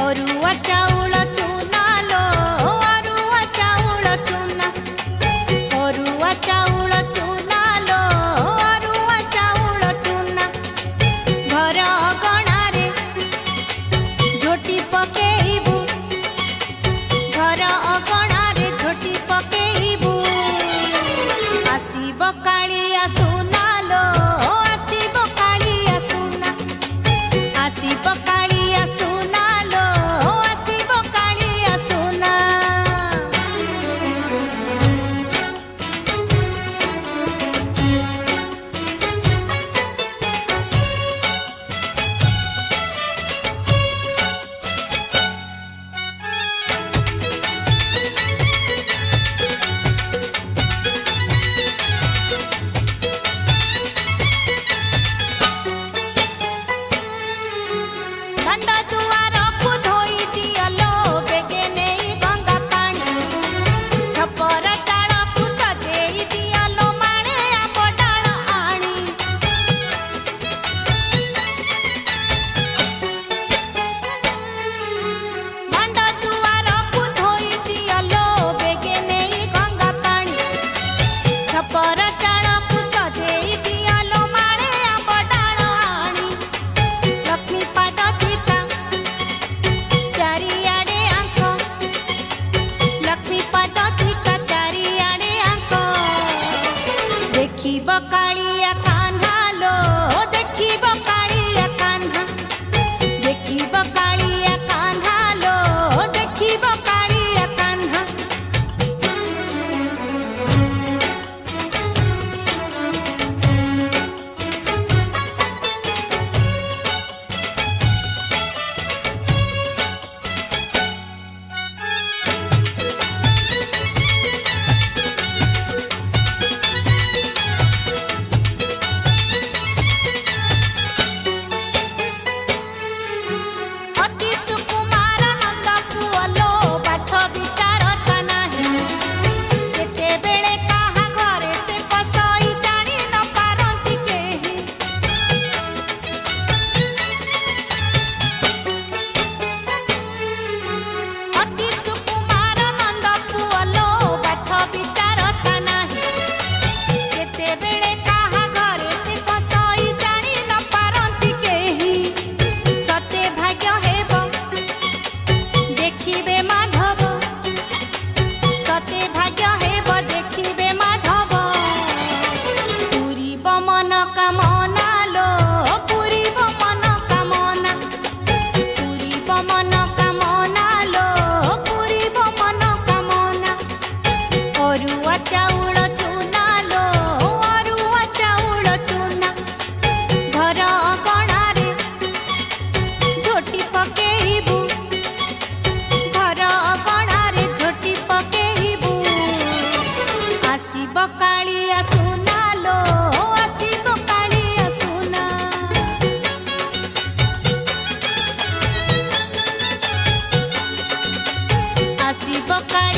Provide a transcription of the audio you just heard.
अरुआ चाउल चूना लो अरुआ चाउल चूना अरुआ चाउल चूना लो अरुआ चाउल चूना घर अगणारे झोटी पकेइबू घर अगणारे झोटी पकेइबू आसीब कालिया सुना लो आसीब कालिया सुना आसीब कालिया सुना लो आसीब कालिया सुना दंड दुआर को धोई दियलो बेगे नेई गंगा पानी छपर चाल को सजेई दियलो माळे आंब डाळ आणी दंड दुआर को धोई दियलो बेगे नेई गंगा पानी छपर चाल को सजेई दियलो माळे आंब डाळ आणी लक्ष्मी पाद चिता चारियाडे आंक लक्ष्मी पाद चिता चारियाडे आंक देखिब कालिया कान्हा लो देखिब कालिया कान्हा देखिब कालिया कान्हा लो देखिब कालिया कान्हा अति सुकुमार नंद पुअलो बाछ विचारता नाही केते बेले काहा घरे से पसई जानी न पारंती केही अति सुकुमार नंद पुअलो बाछ विचारता नाही केते बेले काहा घरे से पसई जानी न पारंती केही सते भाग्य हेब देखिबे माधव सते भाग्य हेब देखिबे माधव पूरीब मन कामना लो पूरीब मन कामना पूरीब मन कामना लो पूरीब मन कामना अरुआ चाउल चूना लो अरुआ चाउल चूना घर अगणारे झोटी पकेइबू घर अगणारे झोटी पकेइबू आसीब कालिया सुना लो आसीब कालिया सुना आसीब कालिया